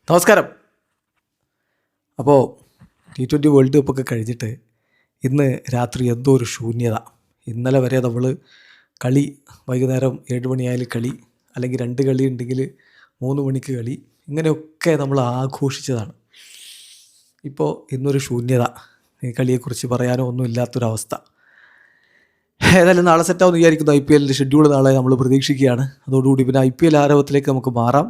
നമസ്കാരം. അപ്പോൾ T20 world കപ്പൊക്കെ കഴിഞ്ഞിട്ട് ഇന്ന് രാത്രി എന്തോ ഒരു ശൂന്യത. ഇന്നലെ വരെ നമ്മൾ കളി വൈകുന്നേരം 7 മണിയായാലും കളി, അല്ലെങ്കിൽ 2 കളി ഉണ്ടെങ്കിൽ 3 മണിക്ക് കളി, ഇങ്ങനെയൊക്കെ നമ്മൾ ആഘോഷിച്ചതാണ്. ഇപ്പോൾ ഇന്നൊരു ശൂന്യത, ഈ കളിയെക്കുറിച്ച് പറയാനോ ഒന്നും ഇല്ലാത്തൊരവസ്ഥ. ഏതായാലും നാളെ സെറ്റാവുമെന്ന് വിചാരിക്കുന്നു. IPL ഷെഡ്യൂൾ നാളെ നമ്മൾ പ്രതീക്ഷിക്കുകയാണ്. അതോടുകൂടി പിന്നെ IPL ആരവത്തിലേക്ക് നമുക്ക് മാറാം.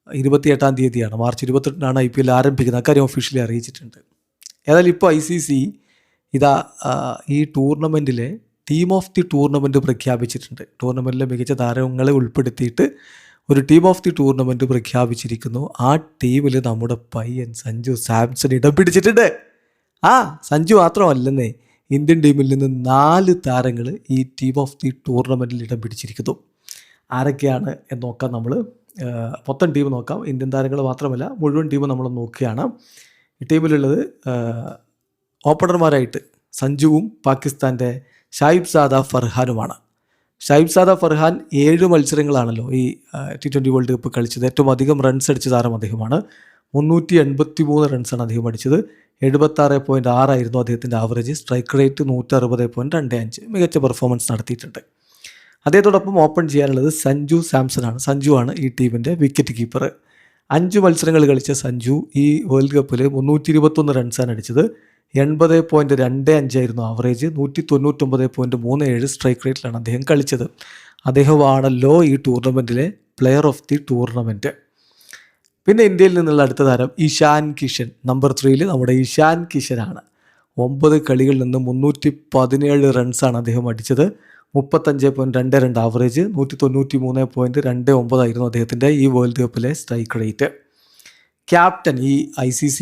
28-ാം തീയതിയാണ്, മാർച്ച് 28-നാണ് IPL ആരംഭിക്കുന്നത്. അക്കാര്യം ഒഫീഷ്യലി അറിയിച്ചിട്ടുണ്ട്. ഏതായാലും ഇപ്പോൾ ICC ഇതാ ഈ ടൂർണമെൻറ്റിലെ ടീം ഓഫ് ദി ടൂർണമെൻറ്റ് പ്രഖ്യാപിച്ചിട്ടുണ്ട്. ടൂർണമെൻറ്റിലെ മികച്ച താരങ്ങളെ ഉൾപ്പെടുത്തിയിട്ട് ഒരു ടീം ഓഫ് ദി ടൂർണമെൻറ്റ് പ്രഖ്യാപിച്ചിരിക്കുന്നു. ആ ടീമിൽ നമ്മുടെ പയ്യൻ സഞ്ജു സാംസൺ ഇടം പിടിച്ചിട്ടുണ്ട്. സഞ്ജു മാത്രമല്ലെന്നേ, ഇന്ത്യൻ ടീമിൽ നിന്ന് 4 താരങ്ങൾ ഈ ടീം ഓഫ് ദി ടൂർണമെൻറ്റിൽ ഇടം പിടിച്ചിരിക്കുന്നു. ആരൊക്കെയാണ് എന്ന് നോക്കാം. നമ്മൾ മൊത്തം ടീം നോക്കാം. ഇന്ത്യൻ താരങ്ങൾ മാത്രമല്ല, മുഴുവൻ ടീം നമ്മൾ നോക്കുകയാണ്. ഈ ടീമിലുള്ളത് ഓപ്പണർമാരായിട്ട് സഞ്ജുവും പാകിസ്ഥാൻ്റെ ഷാഹിബ്സാദ ഫർഹാനുമാണ്. ഷാഹിബ്സാദ ഫർഹാൻ 7 മത്സരങ്ങളാണല്ലോ ഈ T20 വേൾഡ് കപ്പ് കളിച്ചത്. ഏറ്റവും അധികം റൺസ് അടിച്ച താരം അദ്ദേഹമാണ്. 383 റൺസാണ് അദ്ദേഹം അടിച്ചത്. 76.6 ആയിരുന്നു അദ്ദേഹത്തിൻ്റെ ആവറേജ്. Strike rate 160.25. മികച്ച പെർഫോമൻസ് നടത്തിയിട്ടുണ്ട്. അദ്ദേഹത്തോടൊപ്പം ഓപ്പൺ ചെയ്യാനുള്ളത് സഞ്ജു സാംസണാണ്. സഞ്ജുവാണ് ഈ ടീമിൻ്റെ വിക്കറ്റ് കീപ്പർ. 5 മത്സരങ്ങൾ കളിച്ച സഞ്ജു ഈ വേൾഡ് കപ്പിൽ 321 റൺസാണ് അടിച്ചത്. 80.25 ആയിരുന്നു ആവറേജ്. 199.37 സ്ട്രൈക്ക് റേറ്റിലാണ് അദ്ദേഹം കളിച്ചത്. അദ്ദേഹമാണല്ലോ ഈ ടൂർണമെൻറ്റിലെ പ്ലെയർ ഓഫ് ദി ടൂർണമെൻറ്റ്. പിന്നെ ഇന്ത്യയിൽ നിന്നുള്ള അടുത്ത താരം ഇഷാൻ കിഷൻ. നമ്പർ 3 നമ്മുടെ ഇഷാൻ കിഷനാണ്. 9 കളികളിൽ നിന്ന് 317 റൺസാണ് അദ്ദേഹം അടിച്ചത്. 35.22 ആവറേജ്. 193.29 ആയിരുന്നു അദ്ദേഹത്തിൻ്റെ ഈ വേൾഡ് കപ്പിലെ സ്ട്രൈക്ക് റേറ്റ്. ക്യാപ്റ്റൻ, ഈ ICC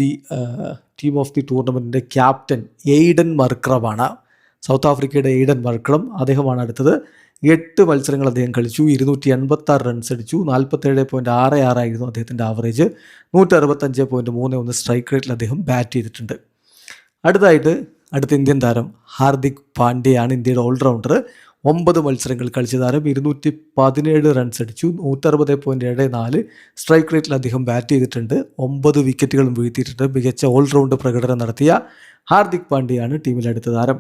ടീം ഓഫ് ദി ടൂർണമെൻറ്റിൻ്റെ ക്യാപ്റ്റൻ എയ്ഡൻ മർക്രമാണ്. സൗത്ത് ആഫ്രിക്കയുടെ എയ്ഡൻ മർക്രം, അദ്ദേഹമാണ് അടുത്തത്. 8 മത്സരങ്ങൾ അദ്ദേഹം കളിച്ചു. 286 റൺസ് അടിച്ചു. 47.66 ആയിരുന്നു അദ്ദേഹത്തിൻ്റെ ആവറേജ്. 165.31 സ്ട്രൈക്ക് റേറ്റിൽ അദ്ദേഹം ബാറ്റ് ചെയ്തിട്ടുണ്ട്. അടുത്ത ഇന്ത്യൻ താരം ഹാർദിക് പാണ്ഡ്യയാണ്, ഇന്ത്യയുടെ ഓൾറൗണ്ടർ. 9 മത്സരങ്ങൾ കളിച്ച താരം. 217 റൺസ് അടിച്ചു. 160.74 സ്ട്രൈക്ക് റേറ്റിൽ അദ്ദേഹം ബാറ്റ് ചെയ്തിട്ടുണ്ട്. 9 വിക്കറ്റുകളും വീഴ്ത്തിയിട്ടുണ്ട്. മികച്ച ഓൾറൗണ്ട് പ്രകടനം നടത്തിയ ഹാർദിക് പാണ്ഡ്യയാണ് ടീമിലെ അടുത്ത താരം.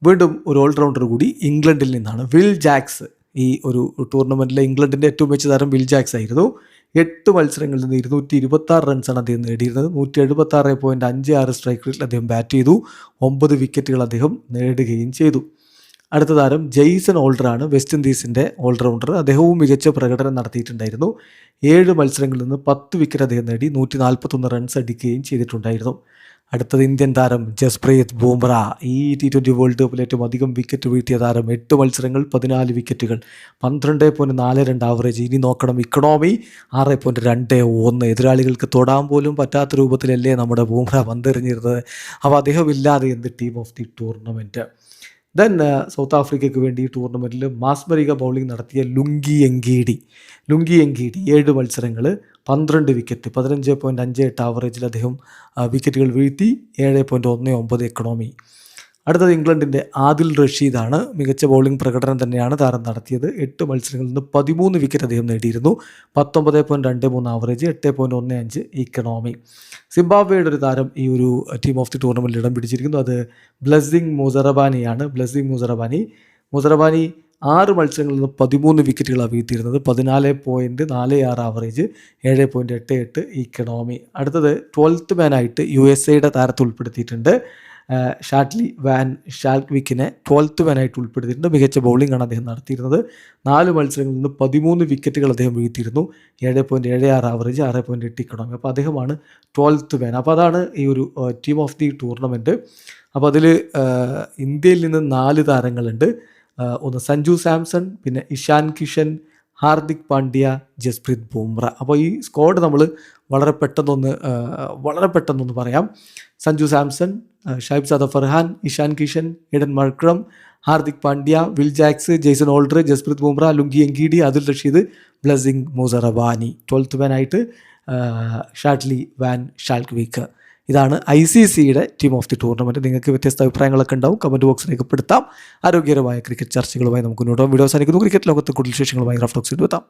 വീണ്ടും ഒരു ഓൾറൗണ്ടർ കൂടി ഇംഗ്ലണ്ടിൽ നിന്നാണ്, വിൽ ജാക്സ്. ഈ ഒരു ടൂർണമെൻറ്റിലെ ഇംഗ്ലണ്ടിൻ്റെ ഏറ്റവും മികച്ച താരം വിൽ ജാക്സ് ആയിരുന്നു. 8 മത്സരങ്ങളിൽ നിന്ന് 226 റൺസാണ് അദ്ദേഹം നേടിയിരുന്നത്. 176.56 സ്ട്രൈക്ക് റേറ്റിൽ അദ്ദേഹം ബാറ്റ് ചെയ്തു. 9 വിക്കറ്റുകൾ അദ്ദേഹം നേടുകയും ചെയ്തു. അടുത്ത താരം ജെയ്സൺ ഓൾഡറാണ്, വെസ്റ്റ് ഇൻഡീസിൻ്റെ ഓൾറൗണ്ടർ. അദ്ദേഹവും മികച്ച പ്രകടനം നടത്തിയിട്ടുണ്ടായിരുന്നു. 7 മത്സരങ്ങളിൽ നിന്ന് 10 വിക്കറ്റ് അദ്ദേഹം നേടി. 141 റൺസ് അടിക്കുകയും ചെയ്തിട്ടുണ്ടായിരുന്നു. അടുത്തത് ഇന്ത്യൻ താരം ജസ്പ്രീത് ബുംറ. ഈ T20 വേൾഡ് കപ്പിൽ ഏറ്റവും അധികം വിക്കറ്റ് വീഴ്ത്തിയ താരം. 8 മത്സരങ്ങൾ 14 വിക്കറ്റുകൾ, 12.42 ആവറേജ്. ഇനി നോക്കണം ഇക്കണോമി 6.21. എതിരാളികൾക്ക് തൊടാൻ പോലും പറ്റാത്ത രൂപത്തിലല്ലേ നമ്മുടെ ബുംറ പന്തെറിഞ്ഞിരുന്നത്. അപ്പോൾ അദ്ദേഹമില്ലാതെ എന്ത് team of the tournament. Then south ആഫ്രിക്കയ്ക്ക് വേണ്ടി ഈ ടൂർണമെൻറ്റിൽ മാസ്മരിക ബൗളിംഗ് നടത്തിയ ലുങ്കി എങ്കീഡി 7 മത്സരങ്ങൾ 12 വിക്കറ്റ്, 15.58 ആവറേജിൽ അദ്ദേഹം വിക്കറ്റുകൾ വീഴ്ത്തി. 7.19 എക്കണോമി. അടുത്തത് ഇംഗ്ലണ്ടിൻ്റെ ആദിൽ റഷീദാണ്. മികച്ച ബൗളിംഗ് പ്രകടനം തന്നെയാണ് താരം നടത്തിയത്. 8 മത്സരങ്ങളിൽ നിന്ന് 13 വിക്കറ്റ് അദ്ദേഹം നേടിയിരുന്നു. 19.23 ആവറേജ്, 8.15 ഇക്കണോമി. സിംബാബ്വേയുടെ ഒരു താരം ഈ ഒരു ടീം ഓഫ് ദി ടൂർണമെൻറ്റിൽ ഇടം പിടിച്ചിരിക്കുന്നു. അത് ബ്ലെസ്സിംഗ് മുസറബാനിയാണ്. മുസറബാനി 6 മത്സരങ്ങളിൽ നിന്ന് 13 വിക്കറ്റുകളാണ് വീഴ്ത്തിയിരുന്നത്. 14.46 ആവറേജ്, 7.88 ഇക്കണോമി. അടുത്തത് 12th മാനായിട്ട് USA താരത്തെ ഉൾപ്പെടുത്തിയിട്ടുണ്ട്. ഷാട്ട്ലി വാൻ ഷാൽക്വിക്കിനെ 12th മാനായിട്ട് ഉൾപ്പെടുത്തിയിട്ടുണ്ട്. മികച്ച ബൗളിംഗാണ് അദ്ദേഹം നടത്തിയിരുന്നത്. 4 മത്സരങ്ങളിൽ നിന്ന് 13 വിക്കറ്റുകൾ അദ്ദേഹം വീഴ്ത്തിയിരുന്നു. 7.76 ആവറേജ്, 6.8 ഇക്കണോമി. അപ്പോൾ അദ്ദേഹമാണ് 12th മാൻ. അപ്പോൾ അതാണ് ഈ ഒരു ടീം ഓഫ് ദി ടൂർണമെൻറ്റ്. അപ്പോൾ അതിൽ ഇന്ത്യയിൽ നിന്ന് 4 താരങ്ങളുണ്ട്. ഒന്ന് സഞ്ജു സാംസൺ, പിന്നെ ഇഷാൻ കിഷൻ, ഹാർദിക് പാണ്ഡ്യ, ജസ്പ്രീത് ബുംറ. അപ്പോൾ ഈ സ്ക്വാഡ് നമ്മൾ വളരെ പെട്ടെന്നൊന്ന് പറയാം. Sanju Samson, Sahibzada Farhan, Ishan Kishan, Aiden Markram, Hardik Pandya, Will Jacks, Jason Holder, Jasprit Bumrah, Lungi Ngidi, Adil Rashid, Blessing Muzarabani. 12th മാനായിട്ട് ഷാട്ട്ലി വാൻ ഷാൽക്വിക്ക്. ഇതാണ് ICCയുടെ ടീം ഓഫ് ദി ടൂർണമെൻറ്റ്. നിങ്ങൾക്ക് വ്യത്യസ്ത അഭിപ്രായങ്ങളൊക്കെ ഉണ്ടാവും, കമൻറ്റ് ബോക്സിൽ രേഖപ്പെടുത്താം. ആരോഗ്യകരമായ ക്രിക്കറ്റ് ചർച്ചകളുമായി നമുക്ക് മുന്നോട്ട് വീഡിയോ അവസാനിക്കുന്നു. ക്രിക്കറ്റ് ലോകത്ത് കൂടുതൽ വിശേഷങ്ങളുമായി റാഫ് ടോക്സിൽ എത്താം.